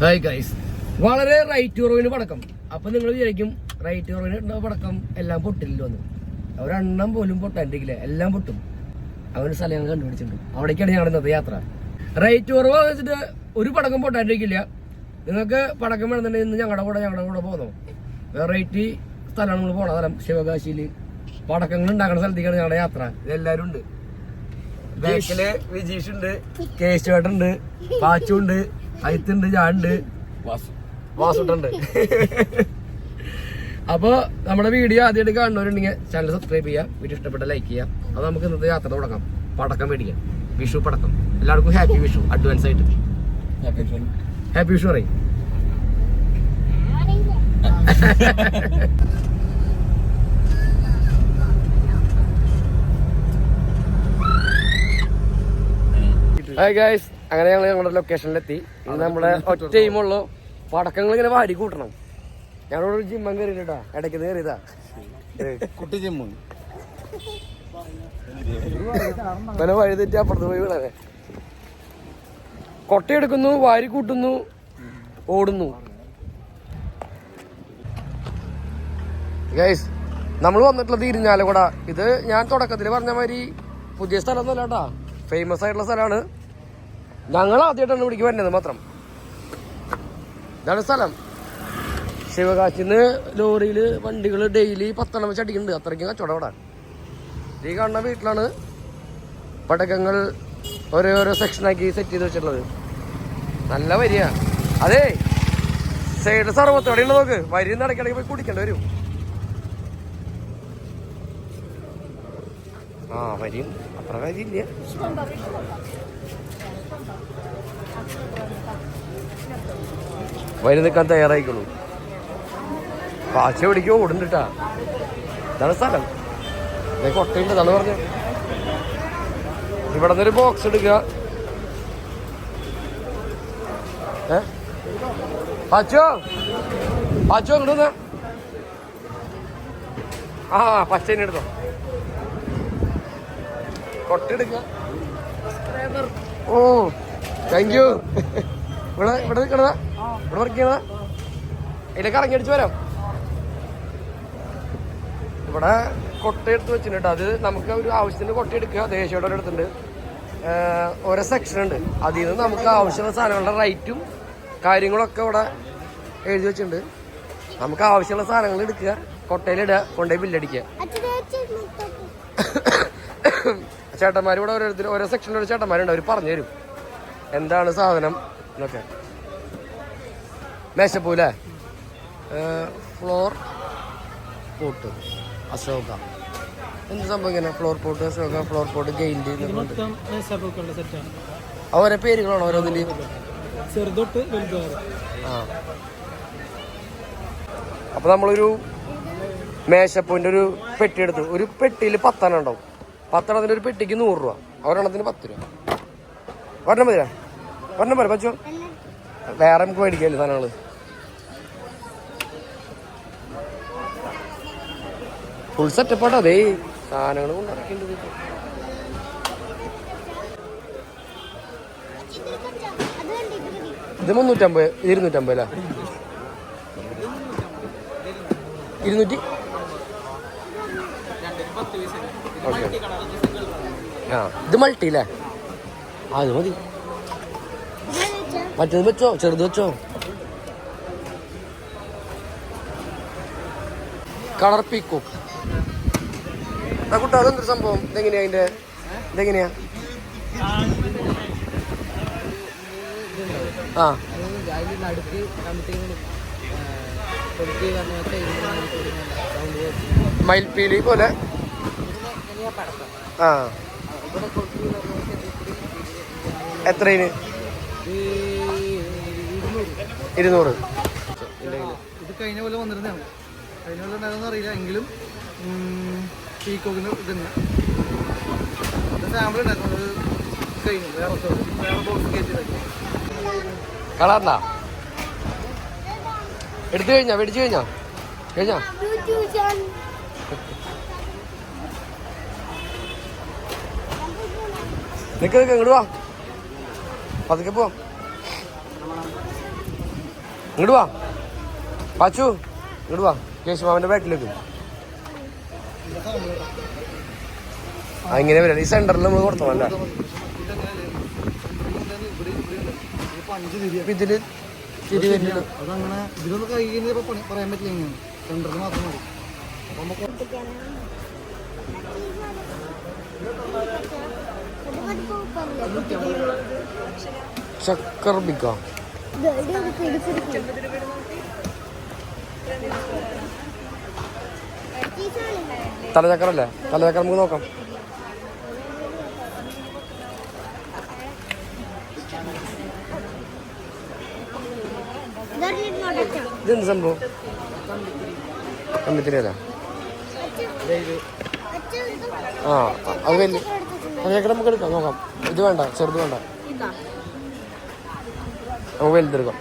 Hi guys, വളരെ right കുറവിന് പടക്കം. അപ്പൊ നിങ്ങൾ വിചാരിക്കും റൈറ്റ് കുറവിന് പടക്കം എല്ലാം പൊട്ടില്ല വന്നു. ഒരെണ്ണം പോലും പൊട്ടാണ്ടിരിക്കില്ല, എല്ലാം പൊട്ടും. അവന് സ്ഥലങ്ങൾ കണ്ടുപിടിച്ചിട്ടുണ്ട്. അവിടേക്കാണ് ഞങ്ങളുടെ ഇന്നത്തെ യാത്ര. റൈറ്റ് കുറവ് വെച്ചിട്ട് ഒരു പടക്കം പൊട്ടാണ്ടിരിക്കില്ല. നിങ്ങൾക്ക് പടക്കം വേണമെന്നുണ്ടെങ്കിൽ ഇന്ന് ഞങ്ങളുടെ കൂടെ പോകുന്നു. വെറൈറ്റി സ്ഥലമാണ് നമ്മൾ പോണ സ്ഥലം. ശിവകാശിയിൽ പടക്കങ്ങൾ ഉണ്ടാക്കുന്ന സ്ഥലത്തേക്കാണ് ഞങ്ങളുടെ യാത്ര. ഇതെല്ലാവരും ഉണ്ട്. ബാക്കില് വിജീഷ് ഉണ്ട്, കേശുവേട്ടുണ്ട്, പാച്ചുണ്ട്, അയത്തുണ്ട്, ഞാനുണ്ട്, വാസുട്ടുണ്ട്. അപ്പൊ നമ്മുടെ വീഡിയോ ആദ്യമായിട്ട് കാണുന്നവരുണ്ടെങ്കിൽ ചാനൽ സബ്സ്ക്രൈബ് ചെയ്യാം, വീഡിയോ ഇഷ്ടപ്പെട്ട ലൈക്ക് ചെയ്യാം. അത് നമുക്ക് ഇന്നത്തെ യാത്ര തുടങ്ങാം. പടക്കം മേടിക്കാം, വിഷു പടക്കം. എല്ലാവർക്കും ഹാപ്പി വിഷു അഡ്വാൻസ് ആയിട്ട്. ഹാപ്പി വിഷു പറയും. ഹായ് ഗൈസ്, അങ്ങനെ ഞങ്ങളുടെ ലൊക്കേഷനിലെത്തി. ഇന്ന് നമ്മുടെ ഒറ്റ ടീമുള്ളൂ. പടക്കങ്ങൾ ഇങ്ങനെ വാരി കൂട്ടണം. ഞങ്ങളോട് ജിമ്മൻ കയറിയിട്ടാ, ഇടയ്ക്ക് കയറിയതാ കുട്ടി ജിമ്മ്. പിന്നെ വഴി തെറ്റി അപ്പുറത്ത് പോയി വിടാതെ കൊട്ടയെടുക്കുന്നു, വാരി കൂട്ടുന്നു, ഓടുന്നു. ഗൈസ്, നമ്മൾ വന്നിട്ടുള്ളത് ഇരിഞ്ഞാലക്കുട. ഇത് ഞാൻ തുടക്കത്തിൽ പറഞ്ഞ മാതിരി പുതിയ സ്ഥലമൊന്നുമല്ല കേട്ടാ, ഫേമസ് ആയിട്ടുള്ള സ്ഥലമാണ്. ഞങ്ങൾ ആദ്യമായിട്ടാണ് ഇവിടേക്ക് വരുന്നത് മാത്രം. ഇതാണ് സ്ഥലം. ശിവകാശിന്ന് ലോറിയിൽ വണ്ടികൾ ഡെയിലി 10 വെച്ച് അടിക്കുന്നുണ്ട്. അത്രയ്ക്കും കച്ചവടം അവിടെ. ഈ കാണുന്ന വീട്ടിലാണ് പടക്കങ്ങൾ ഓരോരോ സെക്ഷനാക്കി സെറ്റ് ചെയ്ത് വെച്ചിട്ടുള്ളത്. നല്ല വരിക. അതെ, സൈഡ് സർവത്ത് എവിടെയുണ്ട് നോക്ക്. വരി നടക്കണമെങ്കിൽ പോയി കുടിക്കേണ്ടി വരും. ആ, വരി അത്ര വരിയില്ല. വരി നിൽക്കാൻ തയ്യാറായിക്കോളൂ. പാച്ച പിടിക്കോ ഓടുന്നുട്ടാ. ഇതാണ് സ്ഥലം. കൊട്ടയുണ്ട്, അതാണ് പറഞ്ഞ. ഇവിടെ നിന്നൊരു ബോക്സ് എടുക്കുക. പാച്ചോ പാച്ചോ ഇങ്ങോട്ട്. ആ, പച്ചേനെ എടുത്തോ. കൊട്ടെടുക്കുക. ഓ, താങ്ക് യു. ഇവിടെ നിൽക്കണതാ, ഇവിടെ വർക്ക് ചെയ്യണതാ. ഇതിലേക്ക് ഇറങ്ങി അടിച്ചു വരാം. ഇവിടെ കൊട്ടയെടുത്ത് വെച്ചിട്ടുണ്ട്. അത് നമുക്ക് ഒരു ആവശ്യത്തിന് കൊട്ടയെടുക്കുക. ദേശീയോടെ ഒരിടത്തുണ്ട്, ഓരോ സെക്ഷൻ ഉണ്ട്. അതിൽ നിന്ന് നമുക്ക് ആവശ്യമുള്ള സാധനങ്ങളുടെ റേറ്റും കാര്യങ്ങളൊക്കെ ഇവിടെ എഴുതി വെച്ചിട്ടുണ്ട്. നമുക്ക് ആവശ്യമുള്ള സാധനങ്ങൾ എടുക്കുക, കൊട്ടയിലിടുക, കൊണ്ടുപോയി ബില്ലടിക്കുക. ചേട്ടന്മാർ ഇവിടെ ഓരോരുത്തർ ഓരോ സെക്ഷനിൽ ഒരു ചേട്ടന്മാരുണ്ട്. അവർ പറഞ്ഞു തരും എന്താണ് സാധനം എന്നൊക്കെ. മേശപ്പൂല്ലേ, ഫ്ലോർ പോട്ട്, അശോക, എന്ത് സംഭവം ഇങ്ങനെ floor pot, Ashoka, floor pot, gained. ഓരോ പേരുകളാണ് ഓരോന്നിൻ്റെയും. ആ, അപ്പോൾ നമ്മളൊരു മേശപ്പൂവിൻ്റെ ഒരു പെട്ടി എടുത്തു. ഒരു പെട്ടിയിൽ 10 ഉണ്ടാവും. 10 ഒരു പെട്ടിക്ക് 100 രൂപ, ഒരെണ്ണത്തിന് 10 രൂപ. ഒരെണ്ണം പോരെ പച്ചോ. വേറെ നമുക്ക് മേടിക്കാമല്ലോ സാധനങ്ങൾ. ഫുൾ സെറ്റപ്പാട്ടോ. അതേ സാധനങ്ങൾ കൊണ്ടിറക്കേണ്ടത്. ഇത് 350, 250 അല്ലേ? 200. ഓക്കെ. ആ, ഇത് മൾട്ടി അല്ലേ? അത് മതി. മറ്റേത് വെച്ചോ, ചെറുത് വെച്ചോ. Colour peacock. കുട്ടാ, അതെന്തൊരു സംഭവം? ഇതെങ്ങനെയാ ഇതെങ്ങനെയാ? ആ, മയിൽപ്പീലി പോലെ. ആ, എത്രയിന്? 200. ഇത് കഴിഞ്ഞ പോലെ വന്നിരുന്നതാണ്. കഴിഞ്ഞ പോലെ ഉണ്ടാകുന്ന അറിയില്ല, എങ്കിലും പീക്കോക്കിന് ഇതന്നെ സാമ്പിൾ ഉണ്ടാക്കുന്നത് കഴിഞ്ഞു. വേറെ ബോക്സ് കയറ്റി കളറിനാ എടുത്തു കഴിഞ്ഞാ? മേടിച്ചു കഴിഞ്ഞാ? നിക്ക് ഇങ്ങോട്ട് വാ, പതുക്കെ പോ. ഇങ്ങോട്ട് വാ പാച്ചു, ഇങ്ങോട്ട് വാ. കേശുമാവന്റെ ബാക്കിലേക്ക് അങ്ങനെ വരാം. ഈ സെന്ററിൽ നമ്മൾ കൊടുത്തോളാം. ഇതില് തിരി വരുന്നത് അതങ്ങനെ ഇതിലൊന്ന് കൈ കഴിഞ്ഞപ്പോ പറയാൻ പറ്റില്ല. ഇങ്ങനെ സെന്ററിൽ മാത്രം മതി. ചക്കർ ബിക്ക തലചക്കറല്ലേ? തലചക്കർ നമുക്ക് നോക്കാം. ഇതെന്ത് സംഭവം? കമ്പിത്തിരിയല്ലേ? ആ അത് വലിയ തലചക്കർ നമുക്ക് എടുക്കാം, നോക്കാം. ഇത് വേണ്ട, ചെറുത് വേണ്ട, നമുക്ക് വലുതെടുക്കാം.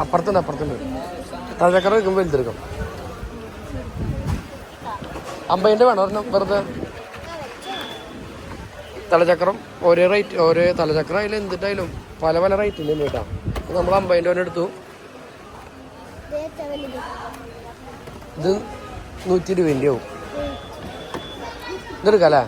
അപ്പുറത്തുണ്ട് തലചക്കർ വെക്കുമ്പോൾ വലുതെടുക്കാം. 50 വേണം ഒരെണ്ണം വെറുതെ. തലചക്രം ഒരേ റേറ്റ്, ഒരേ തലചക്രം ആയാലും എന്തിട്ടായാലും പല പല റേറ്റില്ലേ കേട്ടോ. നമ്മൾ 50 രൂപ എടുത്തു. ഇത് 120 ആവും. ഇതെടുക്കല്ലേ?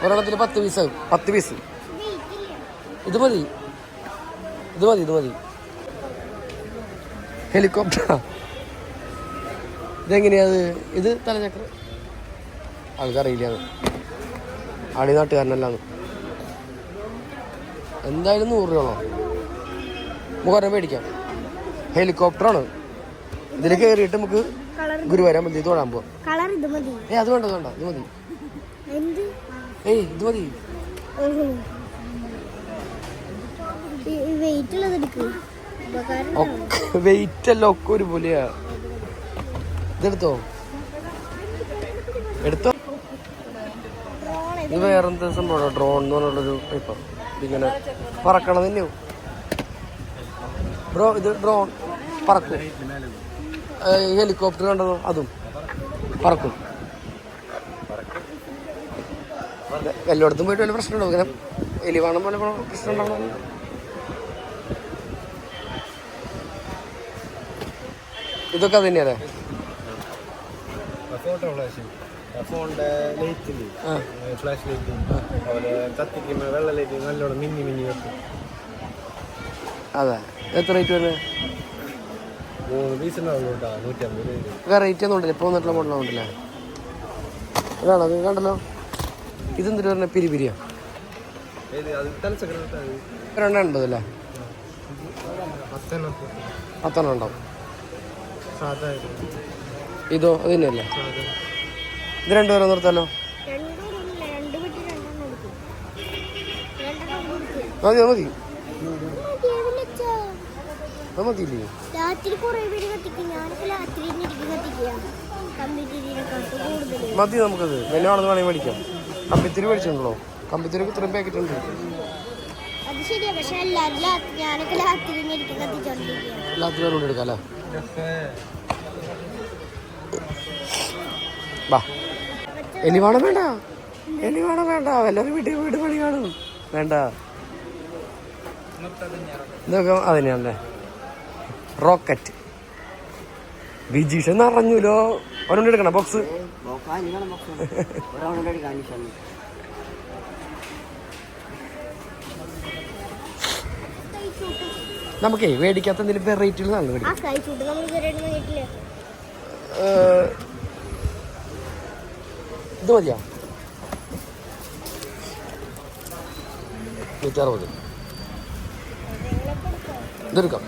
ഒരെണ്ണത്തിൽ 10 പീസാവും. 10 പീസ്. ഇത് മതി. ഹെലികോപ്റ്ററാ ഇതെങ്ങനെയാത്? ഇത് തലചക്രം ആൾക്കറിയില്ല. ആളി നാട്ടുകാരനല്ലാന്ന്. എന്തായാലും 100 രൂപ നമുക്ക് മേടിക്കാം. ഹെലികോപ്റ്ററാണ്. ഇതിൽ കയറിയിട്ട് നമുക്ക് ഗുരുവായൂർ അമ്പലത്തിൽ തൊഴാൻ പോവാം. അത് വേണ്ട, ഇത് മതി. ഇത് മതി. വെയിറ്റ് അല്ല, ഒക്കെ ഒരുപോലെയാ. ഇതെടുത്തോ. ഇത് വേറെന്താ സംഭവം? ഡ്രോൺ എന്ന് പറഞ്ഞുള്ളൊരു ടൈപ്പ്. ഇതിങ്ങനെ പറക്കണം തന്നെയാവും ബ്രോ. ഇത് ഡ്രോൺ പറക്കും. ഹെലികോപ്റ്റർ കണ്ടതോ? അതും പറക്കും. എല്ലായിടത്തും പോയിട്ട് വല്ല പ്രശ്നമുണ്ടോ? ഇങ്ങനെ എലിവാണം പോലെ പ്രശ്നം ഉണ്ടാവണം. ഇതൊക്കെ അത് തന്നെയല്ലേ? ഫോണിന്റെ ലൈറ്റ് ഫ്ലാഷ് ലൈറ്റ് അതുപോലെ കത്തിക്കുമ്പോ വെള്ള ലൈറ്റ് നല്ലോണം മിന്നി വെക്കും. അതെ. എത്ര റേറ്റ് വരുന്നത്? 3 പീസ് ഉണ്ടാവുള്ളൂ കേട്ടോ. 150 രൂപ. വെറൈറ്റി ഒന്നും ഉണ്ടല്ലോ, ഇപ്പോൾ വന്നിട്ടുള്ള മോഡലാവുണ്ടല്ലേ? അതാണ് അത് കണ്ടല്ലോ. ഇതെന്തിട്ട് പറഞ്ഞ പിരിപിരിയാ? രണ്ടെണ്ണം ഉണ്ടല്ലേ? 10 ഉണ്ടാവും. ഇതോ? അത് തന്നെയല്ലേ? ഇത് 2 പേരെ നിർത്താലോ? മതി മതിയില്ലേ? മതി നമുക്കത്. വില ആണെന്ന് വേണമെങ്കിൽ മേടിക്കാം. കമ്പിത്തിരി മേടിച്ചിട്ടുണ്ടല്ലോ? കമ്പിത്തിരിക്ക് ഇത്രയും പാക്കറ്റ് ഉണ്ട്. എല്ലാത്തിനും കൊണ്ട് എടുക്കാം അല്ലേ? വാ. എലിവാണം വേണ്ട, എല്ലാവരും വീട് പണി കാണും. വേണ്ട, ഇതൊക്കെ അതന്നെയാണല്ലേ? റോക്കറ്റ് വിജീഷൻ നിറഞ്ഞൂലോ. ഒരെണ്ണം എടുക്കണം ബോക്സ്. നമുക്കേ മേടിക്കാത്ത എന്തെങ്കിലും വെറൈറ്റികൾ നല്ല മേടിക്കാം. ഇത് മതിയാ? 160. ഇതെടുക്കാം.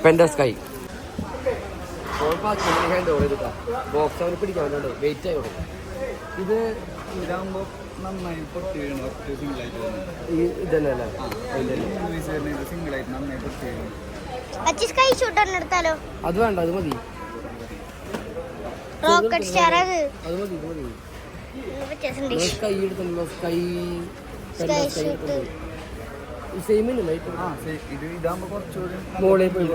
പെൻഡസ്കൈ ബോക്സ് അവന് പിടിക്കാൻ വേണ്ടി വെയിറ്റ് ആയി കൊടുക്കും. ഇത് ഇതാകുമ്പോ നന്നായി പൊട്ടി വീഴും. ഇതല്ലേ അല്ലേ? സിംഗിളായിട്ട് നന്നായി പൊട്ടി വീഴും. അത് വേണ്ട, അത് മതി. റോക്കറ്റ് സ്റ്റാർ അത് മതി. സ്കൈ എടുത്തല്ലോ. സെയിം അല്ലേ? ഇതാകുമ്പോ കുറച്ചുകൂടി മോളിൽ പോയി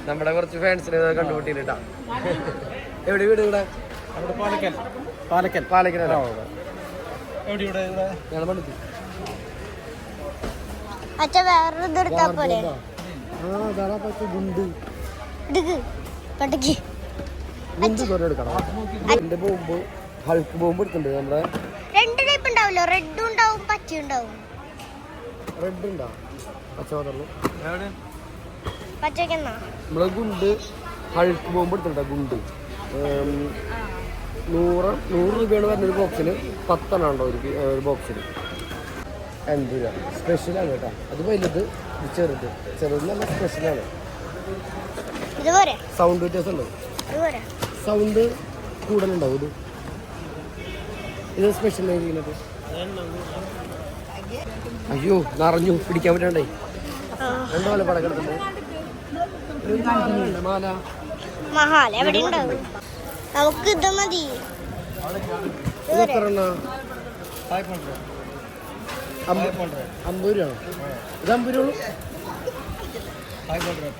നമ്മുടെ കുറച്ച് ഫാൻസിനെ കണ്ടുപിട്ടിട്ടാ. എവിടെ വീട്? ഇവിടെ അവിടെ പാലക്കൽ പാലക്കൽ പാലക്കലോ എവിടെ ഇവിടെ ഞങ്ങൾ പണിക്ക് അച്ഛ വേറൊരു ഇതെടുത്താ പോലെ ഗുണ്ട് പട്ടക്ക് ഗുണ്ട് എടുക്കണം എന്റെ ബോംബ് ഹൾക്ക് ബോംബ് എടുത്തിട്ടുണ്ട് നമ്മുടെ 2 ടൈപ്പ് ഉണ്ടാവല്ലോ റെഡും ഉണ്ടാവും പച്ചയും ഉണ്ടാവും റെഡ് ഉണ്ടോ പച്ചവറുള്ളൂ എവിടെ പച്ചക്കെന്നാ നമ്മള് ഗുണ്ട് ഹൾക്ക് ബോംബ് എടുത്തിട്ടുണ്ടോ ഗുണ്ട് 100 രൂപയാണ് വരുന്ന ഒരു ബോക്സിന് 10 എണ്ണം ഉണ്ടോ ഒരു ബോക്സിന് 50 രൂപ സ്പെഷ്യലാണ് കേട്ടോ അത് വലുത് ഇത് ചെറുത് നല്ല സ്പെഷ്യലാണ് ഇതുപോലെ സൗണ്ട് വ്യത്യാസം ഉണ്ടോ ഇതുപോലെ സൗണ്ട് കൂടുതലുണ്ടാവും ഇത് സ്പെഷ്യൽ ചെയ്യുന്നത് അയ്യോ നിറഞ്ഞു പിടിക്കാൻ പറ്റണ്ടേ 2 മാല പടം കിടക്കുന്നത് മാല മഹാല എവിടെ ഉണ്ടാവും നമുക്ക് ഇത് മതി ഇത് എത്ര എണ്ണ 50 രൂപയാണോ ഇത് 50 രൂപ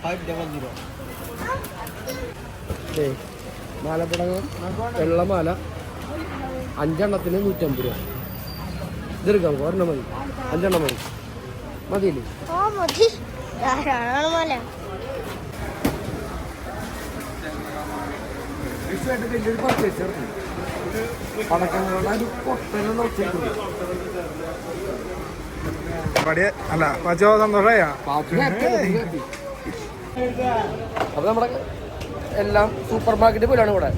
500 മാലപ്പടങ്ങൾ വെള്ളമാല 5 എണ്ണത്തിന് 150 രൂപ ഇതെടുക്കാം ഒരെണ്ണം മതി 5 എണ്ണം മതി മതിയില്ലേ ഓ മതി ധാരാളം മല വിഷയമായിട്ട് വലിയൊരു പർച്ചേസ് ചേർന്നു പടക്കങ്ങളുടെ ഒരു പൊട്ടലെന്ന് വെച്ചിട്ടുണ്ട് അല്ല പച്ചോ സന്തോഷമായ അപ്പൊ നമ്മുടെ എല്ലാം സൂപ്പർ മാർക്കറ്റ് പോലെയാണ് ഇവിടെ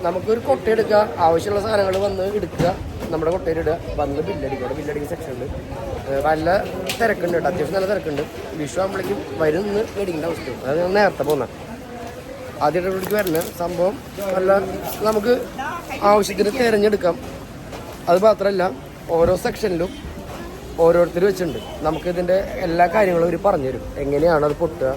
നമുക്കൊരു കൊട്ടയെടുക്കുക ആവശ്യമുള്ള സാധനങ്ങൾ വന്ന് എടുക്കുക നമ്മുടെ കൊട്ടയിലിടുക വന്ന് ബില്ലടിക്കുക ഇവിടെ ബില്ലടിക്കുന്ന സെക്ഷൻ ഉണ്ട് നല്ല തിരക്കുണ്ട് കേട്ടോ അത്യാവശ്യം നല്ല തിരക്കുണ്ട് വിഷു ആകുമ്പോഴേക്കും വരുന്ന് മേടിക്കേണ്ട അവസ്ഥയും അത് ഞാൻ നേരത്തെ പോകുന്ന ആദ്യമായിട്ട് ഇവിടേക്ക് വരുന്ന സംഭവം നല്ല നമുക്ക് ആവശ്യത്തിന് തിരഞ്ഞെടുക്കാം അത് മാത്രമല്ല ഓരോ സെക്ഷനിലും ഓരോരുത്തർ വെച്ചിട്ടുണ്ട് നമുക്കിതിൻ്റെ എല്ലാ കാര്യങ്ങളും അവർ പറഞ്ഞുതരും എങ്ങനെയാണ് അത് പൊട്ടുക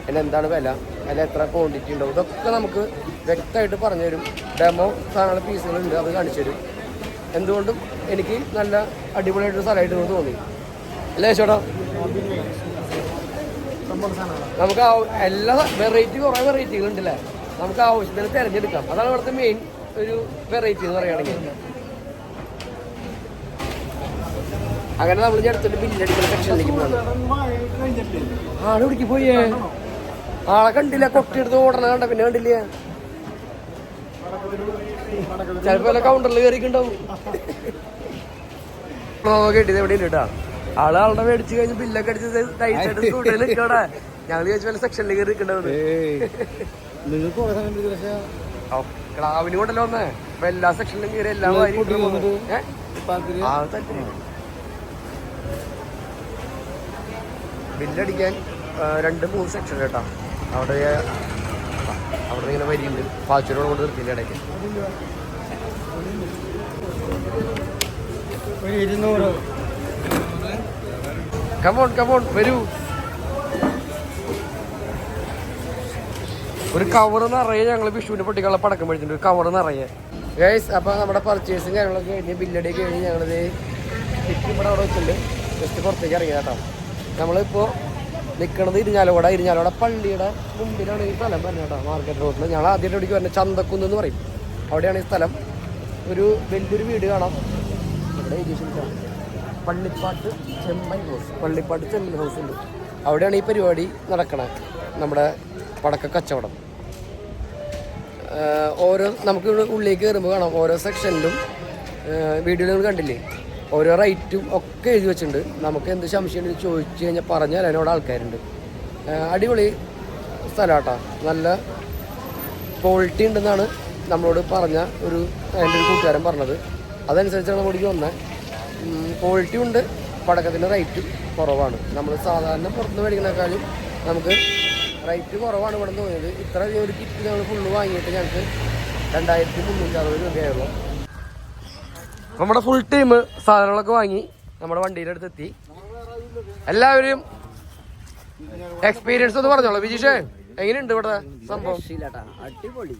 അതിന് എന്താണ് വില അതിൽ എത്ര ക്വാണ്ടിറ്റി ഉണ്ടാവും ഇതൊക്കെ നമുക്ക് വ്യക്തമായിട്ട് പറഞ്ഞുതരും ഡെമോ സാധനങ്ങളുടെ പീസുകളുണ്ട് അത് കാണിച്ചു തരും എന്തുകൊണ്ടും എനിക്ക് നല്ല അടിപൊളിയായിട്ടൊരു സ്ഥലമായിട്ട് തോന്നി അല്ലേ ചേട്ടാ നമുക്ക് എല്ലാ കുറേ വെറൈറ്റികളുണ്ടല്ലേ നമുക്ക് ആവശ്യത്തിന് തിരഞ്ഞെടുക്കാം അതാണ് ഇവിടുത്തെ മെയിൻ ഒരു വെറൈറ്റി എന്ന് പറയുകയാണെങ്കിൽ അങ്ങനെ നമ്മൾ അടുത്തിട്ട് ബില്ലടിക്കുന്ന സെക്ഷനിലേക്ക് പോകുന്നത് ആള് ഇവിടേക്ക് പോയേ ആളെ കണ്ടില്ല കൊട്ടിയെടുത്ത് ഓടണ കണ്ട പിന്നെ കണ്ടില്ല ചിലപ്പോ കൗണ്ടറിൽ കയറിക്കുണ്ടാവും കേട്ടിത് എവിടെ കേട്ടാ ആളുടെ മേടിച്ചു കഴിഞ്ഞ് ബില്ലൊക്കെ അടിച്ച് ടൈറ്റായിട്ട് സ്കൂട്ടിൽ നിൽക്കവിടെ ഞങ്ങൾ ചോദിച്ച പോലെ സെക്ഷനിൽ കയറി നിൽക്കണ്ടാവും ക്ലാവിന് കൊണ്ടല്ലോ വന്നേ അപ്പൊ എല്ലാ സെക്ഷനിലും കയറി എല്ലാം ബില്ലടിക്കാൻ 2-3 സെക്ഷൻ കേട്ടോ അവിടെ ഇങ്ങനെ വരിയുണ്ട് പാച്ചൂരോട് കൊണ്ട് നിർത്തിയില്ല ഇടയ്ക്ക് 200 കമോൺ വരൂ ഒരു കവർ നിറയെ ഞങ്ങൾ വിഷുവിന്റെ പൊട്ടിക്കുള്ള പടക്കം മേടിച്ചിട്ടുണ്ട് ഒരു കവർ നിറയെ ഗൈസ് അപ്പൊ നമ്മുടെ പർച്ചേസും കാര്യങ്ങളൊക്കെ കഴിഞ്ഞ് ബില്ലടി കഴിഞ്ഞ് ഞങ്ങളിത് ചുറ്റും ഇവിടെ അവിടെ വെച്ചിട്ടുണ്ട് ജസ്റ്റ് പുറത്തേക്ക് ഇറങ്ങി കേട്ടോ നമ്മളിപ്പോൾ നിൽക്കുന്നത് ഇരിഞ്ഞാലോട പള്ളിയുടെ മുമ്പിലാണ് ഈ സ്ഥലം പറഞ്ഞ കേട്ടോ മാർക്കറ്റ് റോഡിൽ ഞങ്ങൾ ആദ്യമായിട്ട് ഇവിടേക്ക് വരുന്നത് ചന്തക്കുന്ന് എന്ന് പറയും അവിടെയാണ് ഈ സ്ഥലം ഒരു വലിയൊരു വീട് കാണാം ഇവിടെ പള്ളിപ്പാട്ട് ചെമ്മൻ ഹൗസ് ഉണ്ട് അവിടെയാണ് ഈ പരിപാടി നടക്കണത് നമ്മുടെ പടക്ക കച്ചവടം ഓരോ നമുക്ക് ഇവിടെ ഉള്ളിലേക്ക് കയറുമ്പോൾ കാണാം ഓരോ സെക്ഷനിലും വീഡിയോയിൽ കണ്ടില്ലേ ഓരോ റേറ്റും ഒക്കെ എഴുതി വെച്ചിട്ടുണ്ട് നമുക്ക് എന്ത് സംശയം ചോദിച്ചു കഴിഞ്ഞാൽ പറഞ്ഞാൽ അതിനോട് ആൾക്കാരുണ്ട് അടിപൊളി സ്ഥലമാട്ടോ നല്ല ക്വാളിറ്റി ഉണ്ടെന്നാണ് നമ്മളോട് പറഞ്ഞ എൻ്റെ ഒരു കൂട്ടുകാരൻ പറഞ്ഞത് അതനുസരിച്ചാണ് നമ്മളിലേക്ക് വന്നത് ക്വാളിറ്റി ഉണ്ട് പടക്കത്തിൻ്റെ റേറ്റും കുറവാണ് നമ്മൾ സാധാരണ പുറത്തുനിന്ന് മേടിക്കുന്നതിനേക്കാളും നമുക്ക് റേറ്റ് കുറവാണ് ഇവിടെ തോന്നിയത് ഇത്ര ഒരു കിറ്റ് ഞങ്ങൾ ഫുള്ള് വാങ്ങിയിട്ട് ഞങ്ങൾക്ക് 2360 രൂപയായുള്ളൂ നമ്മുടെ ഫുൾ ടീം സാധനങ്ങളൊക്കെ വാങ്ങി നമ്മുടെ വണ്ടിയുടെ അടുത്തെത്തി എല്ലാവരും എക്സ്പീരിയൻസ് ഒന്ന് പറഞ്ഞോളൂ വിജീഷേ എങ്ങനെയുണ്ട് ഇവിടെ സംഭവം അടിപൊളി